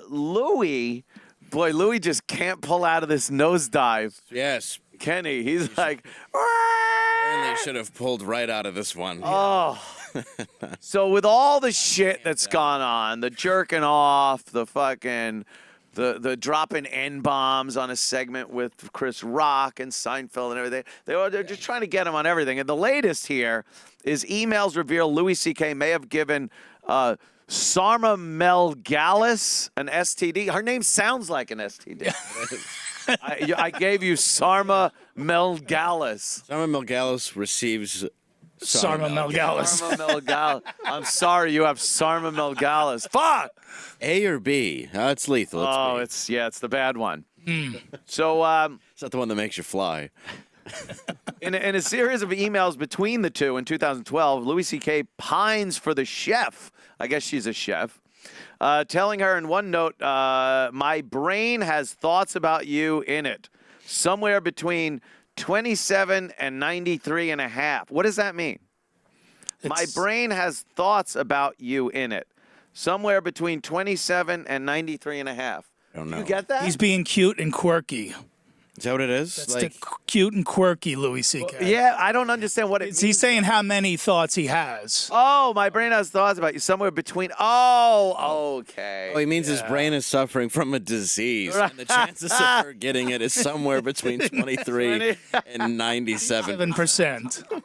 Louie, boy, Louie just can't pull out of this nosedive. Yes. Kenny, he's like, They should have pulled right out of this one. oh. So with all the shit that's gone on, the jerking off, the fucking, the dropping N-bombs on a segment with Chris Rock and Seinfeld and everything, they're just trying to get him on everything. And the latest here is emails reveal Louis C.K. may have given Sarma Melgalis an STD. Her name sounds like an STD. I gave you Sarma Melgalis. Sarma Melgalis receives Sarma Melgalis. Sarma Melgalis. I'm sorry, you have Sarma Melgalis. Fuck! A or B? It's lethal. It's the bad one. So, it's not the one that makes you fly. in a series of emails between the two in 2012, Louis C.K. pines for the chef. I guess she's a chef. Telling her in one note, my brain has thoughts about you in it. Somewhere between 27 and 93 and a half. What does that mean? My brain has thoughts about you in it. Somewhere between 27 and 93 and a half. I don't know. You get that? He's being cute and quirky. Is that what it is? That's the cute and quirky Louis C.K. Yeah, I don't understand what it means. He's saying how many thoughts he has. Oh, my brain has thoughts about you. Somewhere between. Oh, okay. Oh, he means his brain is suffering from a disease. And the chances of her getting it is somewhere between 23 and 97. 7%.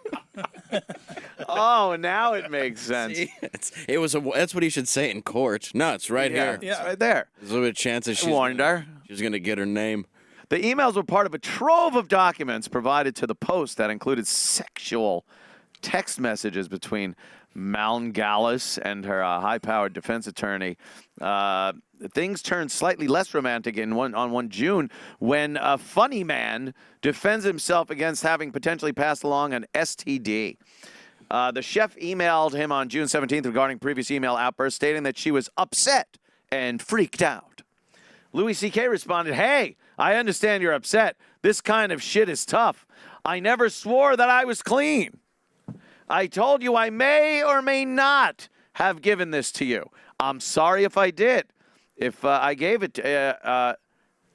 Oh, now it makes sense. See, that's what he should say in court. No, it's right here. Yeah, it's right there. There's a little bit of chances she's warned her. She's going to get her name. The emails were part of a trove of documents provided to the Post that included sexual text messages between Malngalis and her high-powered defense attorney. Things turned slightly less romantic on 1 June when a funny man defends himself against having potentially passed along an STD. The chef emailed him on June 17th regarding previous email outbursts, stating that she was upset and freaked out. Louis C.K. responded, "Hey, I understand you're upset. This kind of shit is tough. I never swore that I was clean. I told you I may or may not have given this to you. I'm sorry if I did. If I gave it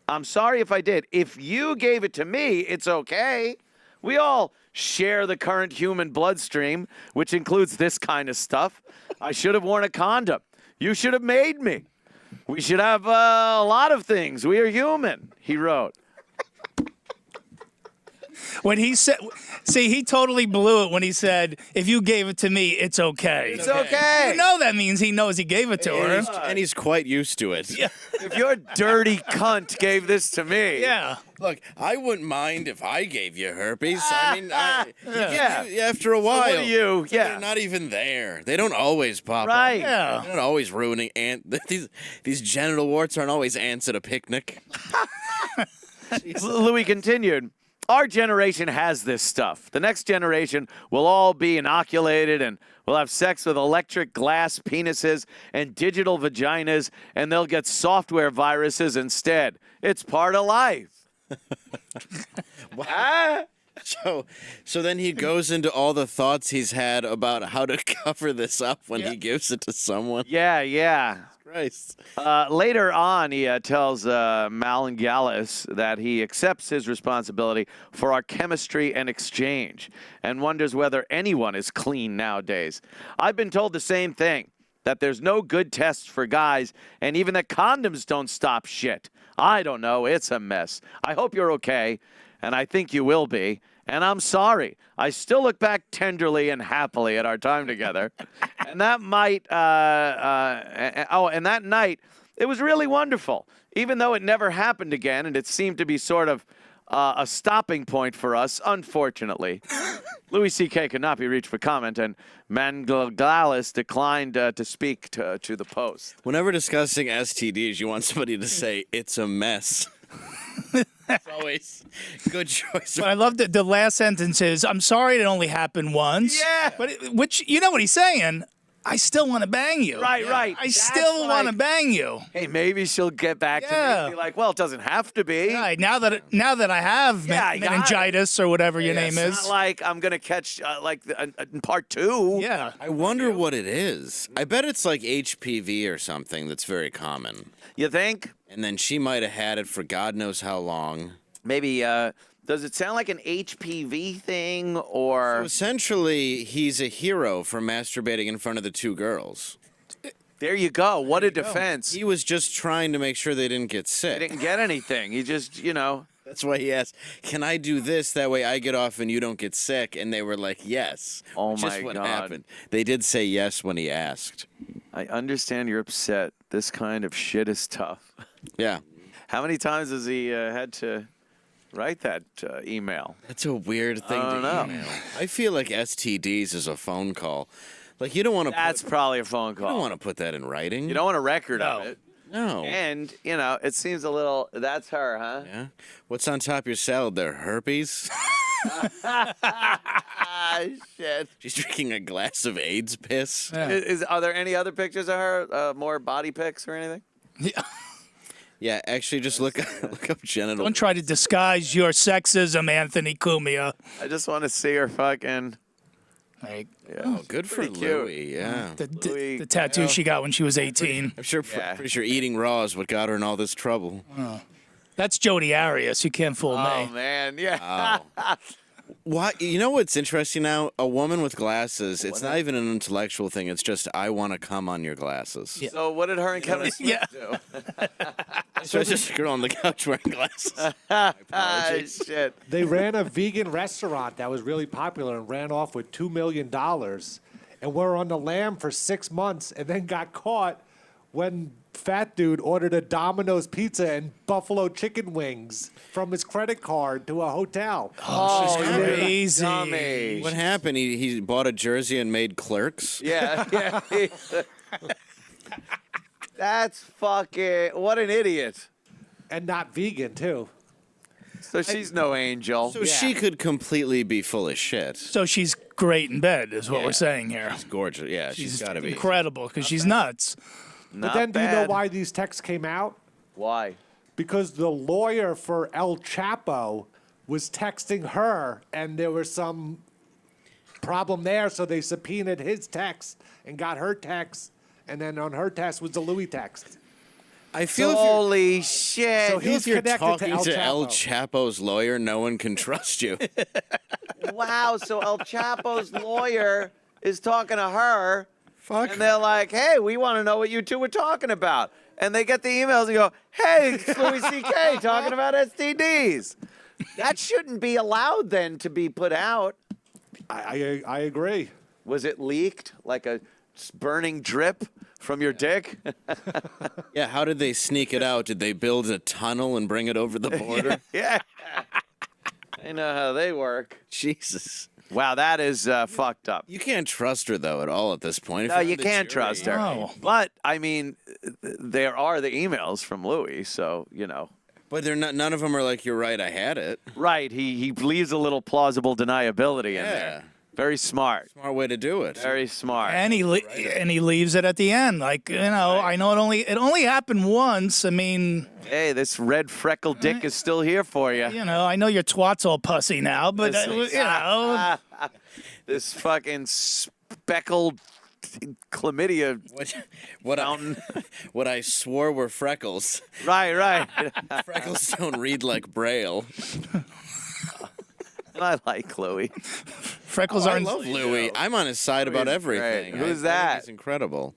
I'm sorry if I did. If you gave it to me, it's okay. We all share the current human bloodstream, which includes this kind of stuff. I should have worn a condom. You should have made me. We should have a lot of things. We are human," he wrote. When he said, see, he totally blew it when he said, if you gave it to me, it's okay. It's okay. You know that means he knows he gave it to her. And he's quite used to it. Yeah. If your dirty cunt gave this to me. Yeah. Look, I wouldn't mind if I gave you herpes. I mean, Yeah. after a while. what do you? Yeah. They're not even there. They don't always pop Right. up. Yeah. They're not always ruining these genital warts aren't always ants at a picnic. Louis continued, "Our generation has this stuff. The next generation will all be inoculated and will have sex with electric glass penises and digital vaginas, and they'll get software viruses instead. It's part of life." So then he goes into all the thoughts he's had about how to cover this up when he gives it to someone. Yeah. Christ. Later on, he tells Malangalis that he accepts his responsibility for our chemistry and exchange and wonders whether anyone is clean nowadays. "I've been told the same thing, that there's no good tests for guys and even that condoms don't stop shit. I don't know. It's a mess. I hope you're okay, and I think you will be. And I'm sorry. I still look back tenderly and happily at our time together. And that and that night, it was really wonderful, even though it never happened again, and it seemed to be sort of a stopping point for us, unfortunately." Louis C.K. could not be reached for comment, and Mangalalis declined to speak to the Post. Whenever discussing STDs, you want somebody to say, "It's a mess." It's always good choice. But I love that the last sentence is, "I'm sorry it only happened once." Yeah. But which, you know what he's saying? I still want to bang you. Right, right. I That's still want to like- bang you. Hey, maybe she'll get back to me and be like, well, it doesn't have to be. Right, now that I have Yeah, I got meningitis or whatever your name It's is. not like I'm going to catch in part 2. Yeah. I wonder what it is. I bet it's like HPV or something that's very common. You think? And then she might have had it for God knows how long. Maybe, does it sound like an HPV thing or? So essentially, he's a hero for masturbating in front of the 2 girls. There you go. What a defense. He was just trying to make sure they didn't get He sick. didn't get anything. He just, That's why he asked, "Can I do this? That way I get off and you don't get sick." And they were like, "Yes." Oh which my is what God. happened. They did say yes when he asked. I understand you're upset. This kind of shit is tough. Yeah. How many times has he had to write that email? That's a weird thing I don't to know. email. I feel like STDs is a phone call. Like you don't want to. That's probably a phone You don't call. want to put that in writing. You don't want a record of No. it. No. And, it seems a little, that's her, huh? Yeah. What's on top of your salad there? Herpes? Ah, shit. She's drinking a glass of AIDS piss. Yeah. Are there any other pictures of her? More body pics or anything? Yeah, actually, just look up genital. Don't try to disguise your sexism, Anthony Cumia. I just want to see her fucking. Like, Yeah. Oh, good for Pretty cute. Louie. Yeah. Louis, the tattoo she got when she was 18. I'm sure. Yeah. Pretty sure eating raw is what got her in all this trouble. That's Jodi Arias. You can't fool Oh me. man, yeah. Why? You know what's interesting now? A woman with glasses. It's not even an intellectual thing. It's just I want to come on your glasses. Yeah. So what did her and Kevin Smith Yeah. do? So it's just a girl on the couch wearing glasses. Ah, Apologies. shit. They ran a vegan restaurant that was really popular and ran off with $2 million and were on the lam for 6 months and then got caught when fat dude ordered a Domino's pizza and buffalo chicken wings from his credit card to a hotel. Oh, she's crazy. Dummy. What happened? He bought a jersey and made Clerks. Yeah, yeah. That's fucking. What an idiot. And not vegan, too. So she's no angel. So she could completely be full of shit. So she's great in bed, is what Yeah. we're saying here. She's gorgeous. Yeah, she's got to be. Incredible, because she's nuts. But then do you know why these texts came out? Why? Because the lawyer for El Chapo was texting her, and there was some problem there, so they subpoenaed his text and got her text, and then on her text was the Louis text. I feel if Holy shit. So if you're connected to talking El to El Chapo. Chapo's lawyer, no one can trust you. Wow. So El Chapo's lawyer is talking to her. Fuck. And they're like, hey, we want to know what you two were talking about. And they get the emails and go, hey, it's Louis C.K. talking about STDs. That shouldn't be allowed then to be put out. I agree. Was it leaked like a burning drip from your dick? Yeah, how did they sneak it out? Did they build a tunnel and bring it over the border? Yeah. I know how they work. Jesus. Wow, that is fucked up. You can't trust her, though, at all at this point. If No, you're on you the can't jury- trust her. No. But, I mean, there are the emails from Louis, so, But they're not, none of them are like, you're right, I had it. Right, he leaves a little plausible deniability in Yeah. there. Very smart. Smart way to do it. Very smart. And he leaves it at the end. Like, I know it only happened once. I mean, Hey, this red freckled dick is still here for you. I know your twat's all pussy now, but This fucking speckled chlamydia What fountain. what I swore were freckles. Right. Freckles don't read like Braille. I like Louis. freckles I aren't. love Louis. I'm on his side about Louis is everything. great. Who's I think that? He's incredible.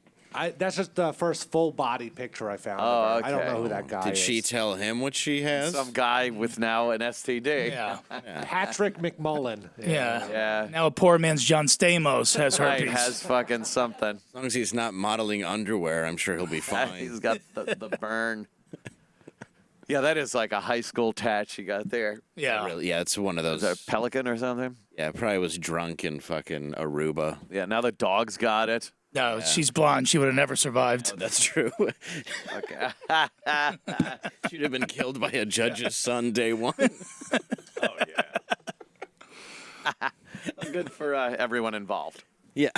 That's just the first full body picture I found. Oh, of her. I don't okay. know who that guy Did is. she tell him what she has? Some guy with now an STD. Yeah, Patrick McMullen. yeah. Yeah. Now a poor man's John Stamos has Right, herpes. has fucking something. As long as he's not modeling underwear, I'm sure he'll be fine. He's got the burn. Yeah, that is like a high school tat you got there. Yeah. Really, yeah, it's one of Is those. that a pelican or something? Yeah, probably was drunk in fucking Aruba. Yeah, now the dog's got it. No, she's blonde. She would have never survived. That's true. Okay. She'd have been killed by a judge's son day one. Good for everyone involved. Yeah.